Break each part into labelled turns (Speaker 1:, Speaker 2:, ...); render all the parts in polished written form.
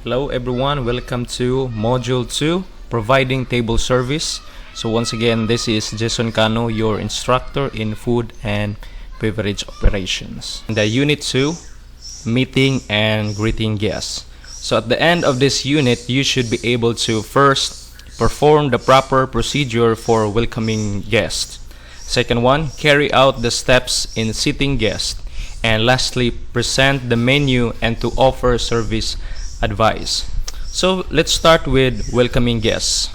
Speaker 1: Hello everyone, welcome to Module 2, Providing Table Service. So once again, this is Jason Cano, your instructor in Food and Beverage Operations. The Unit 2, Meeting and Greeting Guests. So at the end of this unit, you should be able to first perform the proper procedure for welcoming guests. Second one, carry out the steps in seating guests. And lastly, present the menu and to offer service advice. So let's start with welcoming guests.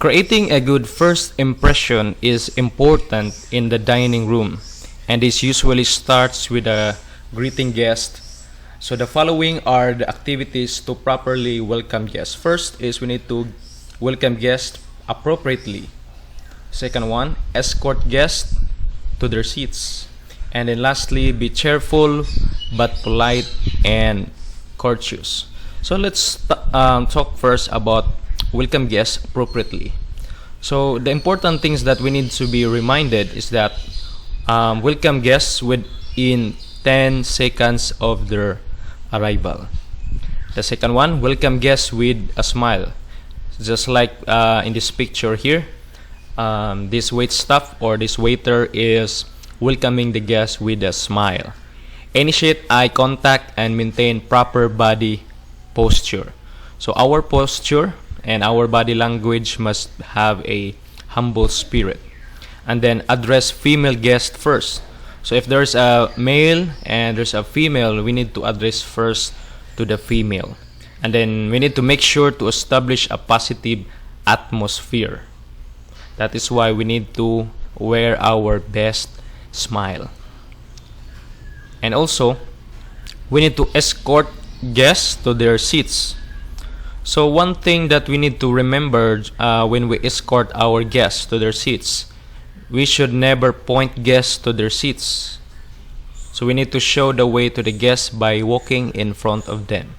Speaker 1: Creating a good first impression is important in the dining room, and this usually starts with a greeting guest. So the following are the activities to properly welcome guests. First is we need to welcome guests appropriately. Second one, escort guests to their seats. And then lastly, be cheerful but polite and courteous. So let's talk first about welcome guests appropriately. So the important things that we need to be reminded is that welcome guests within 10 seconds of their arrival. The second one, welcome guests with a smile. Just like in this picture here, this waitstaff or this waiter is welcoming the guest with a smile. Initiate eye contact and maintain proper body posture. So our posture and our body language must have a humble spirit. And then address female guest first. So if there's a male and there's a female, we need to address first to the female. And then we need to make sure to establish a positive atmosphere. That is why we need to wear our best smile. And also, we need to escort guests to their seats. So one thing that we need to remember when we escort our guests to their seats, we should never point guests to their seats. So we need to show the way to the guests by walking in front of them.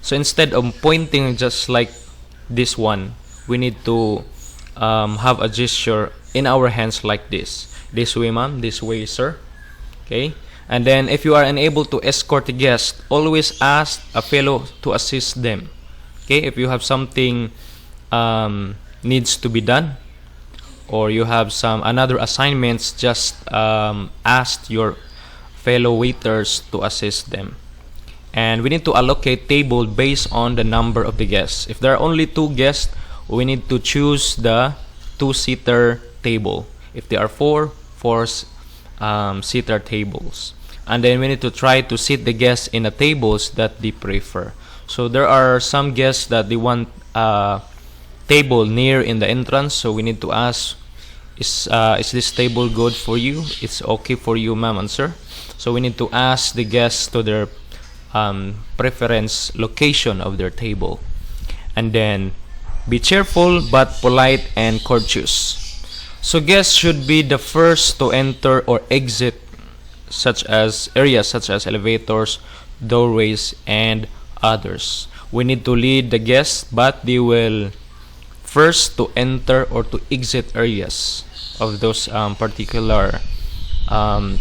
Speaker 1: So instead of pointing just like this one, we need to have a gesture in our hands like this. This way, ma'am. This way, sir. Okay. And then if you are unable to escort the guest, always ask a fellow to assist them. Okay. If you have something needs to be done, or you have some another assignments, just ask your fellow waiters to assist them. And we need to allocate table based on the number of the guests. If there are only 2 guests, we need to choose the 2-seater table. If there are 4 seater tables. And then we need to try to sit the guests in the tables that they prefer. So there are some guests that they want a table near in the entrance. So we need to ask, is this table good for you? It's okay for you, ma'am and sir. So we need to ask the guests to their preference location of their table. And then be cheerful but polite and courteous. So guests should be the first to enter or exit such as areas such as elevators, doorways, and others. We need to lead the guests, but they will first to enter or to exit areas of those particular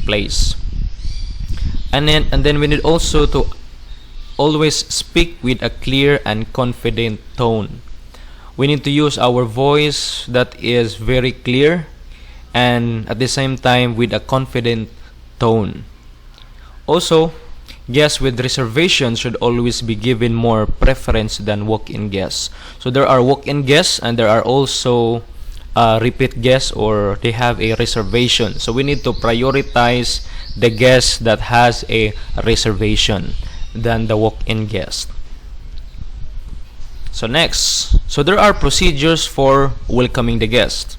Speaker 1: place. And then we need also to always speak with a clear and confident tone. We need to use our voice that is very clear and at the same time with a confident tone. Also, guests with reservations should always be given more preference than walk-in guests. So there are walk-in guests and there are also repeat guests, or they have a reservation. So we need to prioritize the guest that has a reservation than the walk-in guest. So next, so there are procedures for welcoming the guest.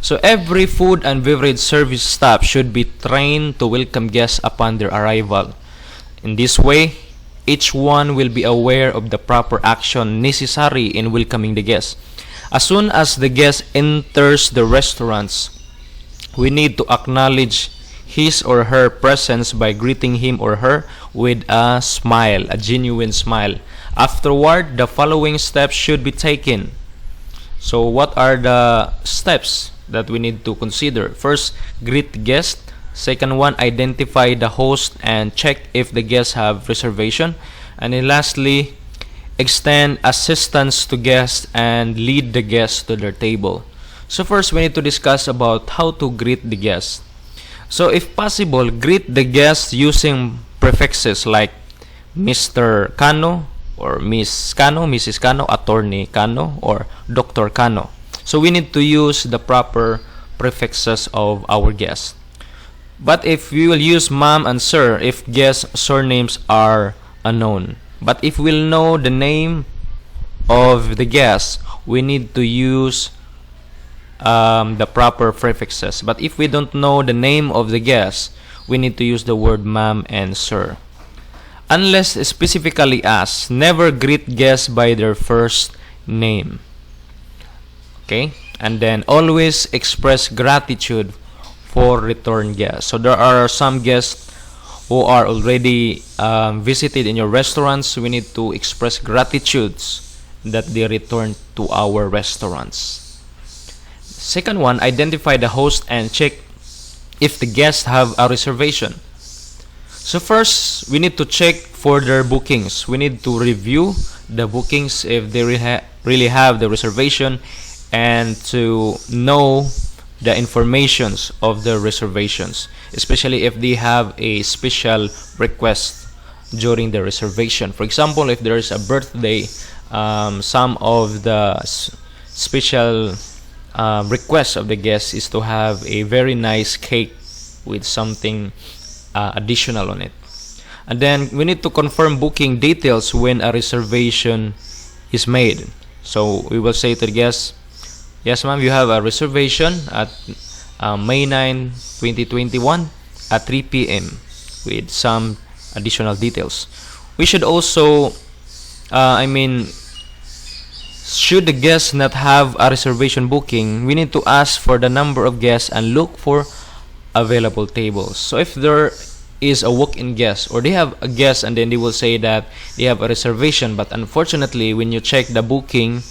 Speaker 1: So every food and beverage service staff should be trained to welcome guests upon their arrival. In this way, each one will be aware of the proper action necessary in welcoming the guest. As soon as the guest enters the restaurants, we need to acknowledge his or her presence by greeting him or her with a smile, a genuine smile. Afterward, the following steps should be taken. So what are the steps that we need to consider? First, greet guest. Second one, identify the host and check if the guests have reservation. And then lastly, extend assistance to guests, and lead the guests to their table. So first, we need to discuss about how to greet the guests. So if possible, greet the guests using prefixes like Mr. Cano or Miss Cano, Mrs. Cano, Attorney Cano, or Dr. Cano. So we need to use the proper prefixes of our guests. But if we will use ma'am and sir, if guests' surnames are unknown. But if we'll know the name of the guest, we need to use the proper prefixes. But if we don't know the name of the guest, we need to use the word ma'am and sir. Unless specifically asked, never greet guests by their first name. Okay? And then always express gratitude for return guests. So there are some guests who are already visited in your restaurants. We need to express gratitudes that they return to our restaurants. Second one, identify the host and check if the guests have a reservation. So first, we need to check for their bookings. We need to review the bookings if they really have the reservation, and to know the informations of the reservations, especially if they have a special request during the reservation. For example, if there is a birthday, some of the special requests of the guests is to have a very nice cake with something additional on it. And then we need to confirm booking details when a reservation is made. So we will say to the guests, yes ma'am, you have a reservation at May 9, 2021 at 3 p.m. with some additional details. We should also, should the guest not have a reservation booking, we need to ask for the number of guests and look for available tables. So if there is a walk-in guest, or they have a guest and then they will say that they have a reservation, but unfortunately when you check the booking,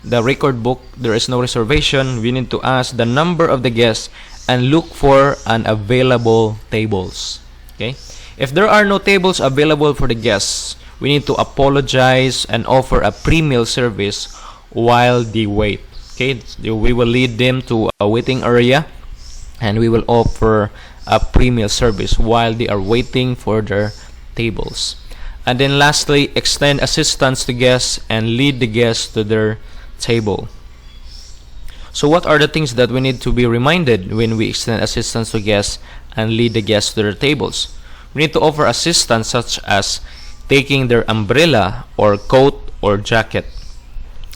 Speaker 1: the record book, there is no reservation, we need to ask the number of the guests and look for available tables. Okay? If there are no tables available for the guests, we need to apologize and offer a pre-meal service while they wait. Okay? We will lead them to a waiting area and we will offer a pre-meal service while they are waiting for their tables. And then lastly, extend assistance to guests and lead the guests to their table. So what are the things that we need to be reminded when we extend assistance to guests and lead the guests to their tables? We need to offer assistance such as taking their umbrella or coat or jacket.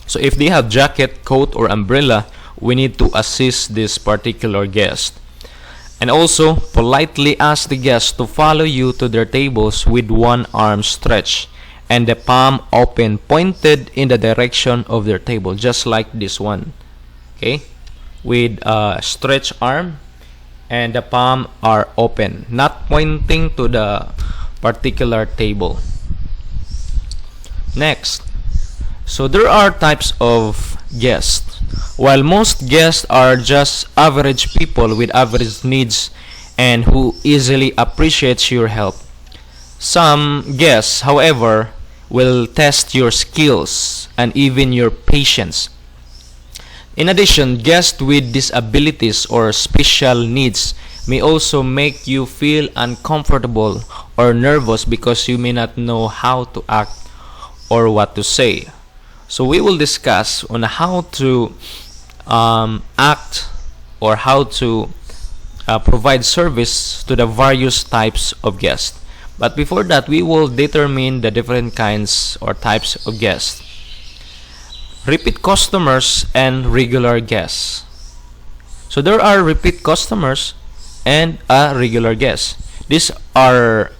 Speaker 1: So if they have jacket, coat, or umbrella, we need to assist this particular guest. And also, politely ask the guests to follow you to their tables with one arm stretched and the palm open, pointed in the direction of their table, just like this one. Okay? With a stretched arm and the palm are open, not pointing to the particular table. Next, so there are types of guests. While most guests are just average people with average needs and who easily appreciate your help, some guests, however, will test your skills and even your patience. In addition, guests with disabilities or special needs may also make you feel uncomfortable or nervous because you may not know how to act or what to say. So we will discuss on how to act or how to provide service to the various types of guests. But before that, we will determine the different kinds or types of guests. Repeat customers and regular guests. So there are repeat customers and a regular guest. These are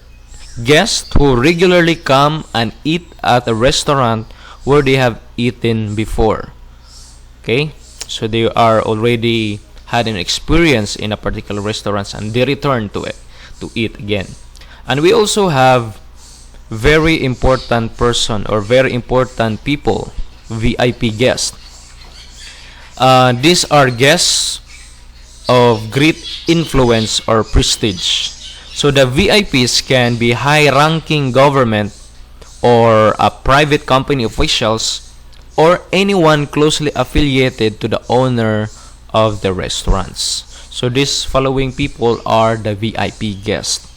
Speaker 1: guests who regularly come and eat at a restaurant where they have eaten before. Okay? So they are already had an experience in a particular restaurant and they return to it to eat again. And we also have very important person or very important people, VIP guests. These are guests of great influence or prestige. So the VIPs can be high-ranking government or a private company officials, or anyone closely affiliated to the owner of the restaurants. So these following people are the VIP guests.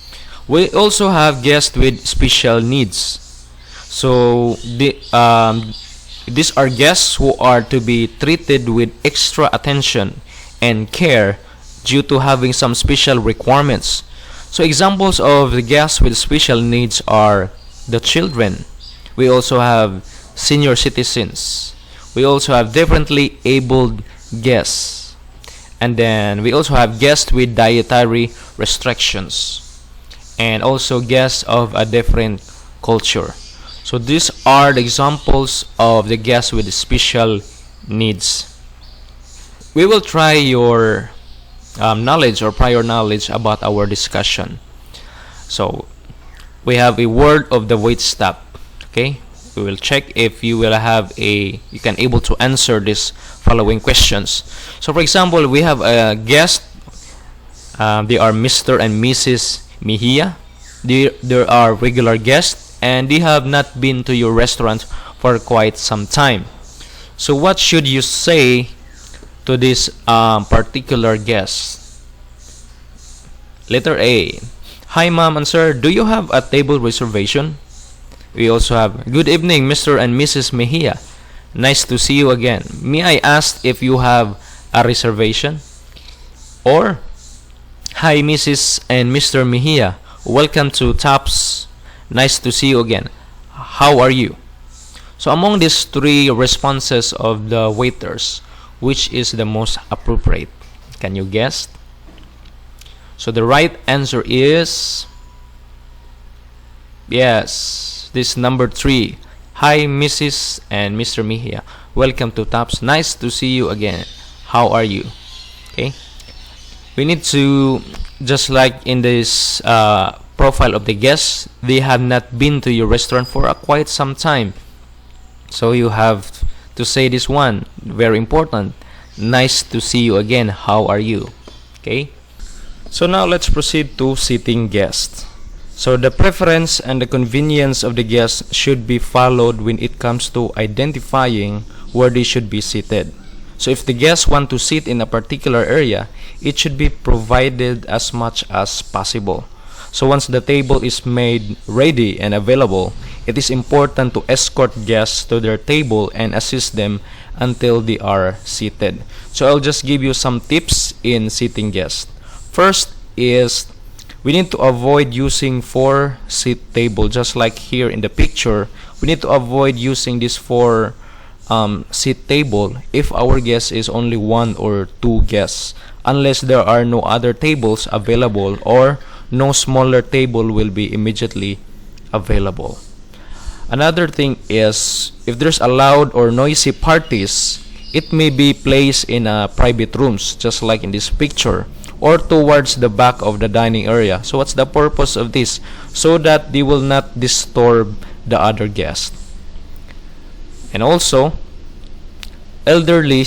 Speaker 1: We also have guests with special needs. So these are guests who are to be treated with extra attention and care due to having some special requirements. So examples of the guests with special needs are the children. We also have senior citizens. We also have differently abled guests. And then we also have guests with dietary restrictions. And also guests of a different culture. So these are the examples of the guests with special needs. We will try your knowledge or prior knowledge about our discussion. So we have a word of the wait staff. Okay, we will check if you can able to answer these following questions. So for example, we have a guest. They are Mr. and Mrs. Mejia. There are regular guests, and they have not been to your restaurant for quite some time. So what should you say to this particular guest? Letter A. Hi ma'am and sir, do you have a table reservation? We also have, good evening Mr. and Mrs. Mejia. Nice to see you again. May I ask if you have a reservation? Or, hi Mrs. and Mr. Mejia. Welcome to Taps. Nice to see you again. How are you? So among these three responses of the waiters, which is the most appropriate? Can you guess? So the right answer is yes, this number 3. Hi Mrs. and Mr. Mejia. Welcome to Taps. Nice to see you again. How are you? Okay. We need to, just like in this profile of the guests, they have not been to your restaurant for quite some time. So you have to say this one, very important. Nice to see you again. How are you? Okay. So now let's proceed to seating guests. So the preference and the convenience of the guests should be followed when it comes to identifying where they should be seated. So if the guests want to sit in a particular area, it should be provided as much as possible. So once the table is made ready and available, it is important to escort guests to their table and assist them until they are seated. So I'll just give you some tips in seating guests. First is we need to avoid using 4-seat table, just like here in the picture. We need to avoid using this 4-seat table if our guest is only 1 or 2 guests, unless there are no other tables available or no smaller table will be immediately available. Another thing is, if there's a loud or noisy parties, it may be placed in private rooms, just like in this picture, or towards the back of the dining area. So what's the purpose of this? So that they will not disturb the other guests. And also, elderly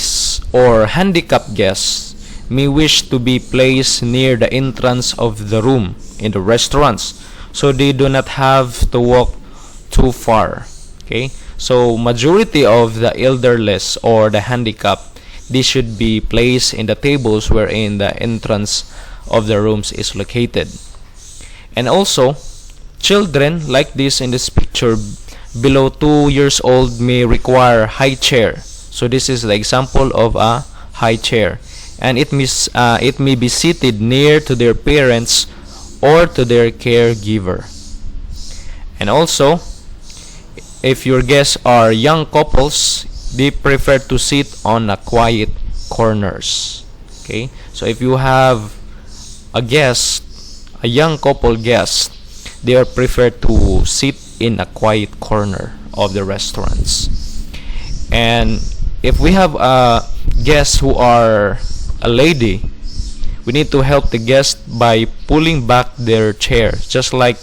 Speaker 1: or handicapped guests may wish to be placed near the entrance of the room in the restaurants, so they do not have to walk too far. Okay, so majority of the elderless or the handicapped, they should be placed in the tables wherein the entrance of the rooms is located. And also, children like this in this picture below 2 years old may require high chair. So this is the example of a high chair, and it may be seated near to their parents or to their caregiver. And also, if your guests are young couples, they prefer to sit on a quiet corners. Okay, so if you have a young couple guest, they are preferred to sit in a quiet corner of the restaurants. And if we have guests who are a lady, we need to help the guest by pulling back their chair, just like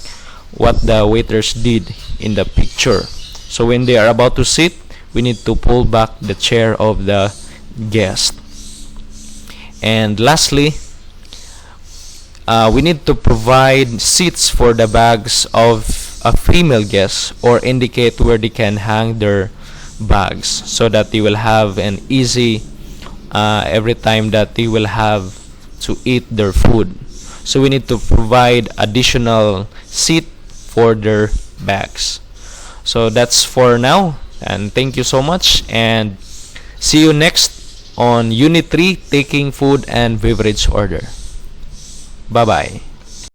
Speaker 1: what the waiters did in the picture. So when they are about to sit, we need to pull back the chair of the guest. And lastly, we need to provide seats for the bags of a female guest or indicate where they can hang their bags so that they will have an easy every time that they will have to eat their food. So we need to provide additional seat for their bags. So that's for now, and thank you so much, and see you next on Unit 3, taking food and beverage order. Bye bye.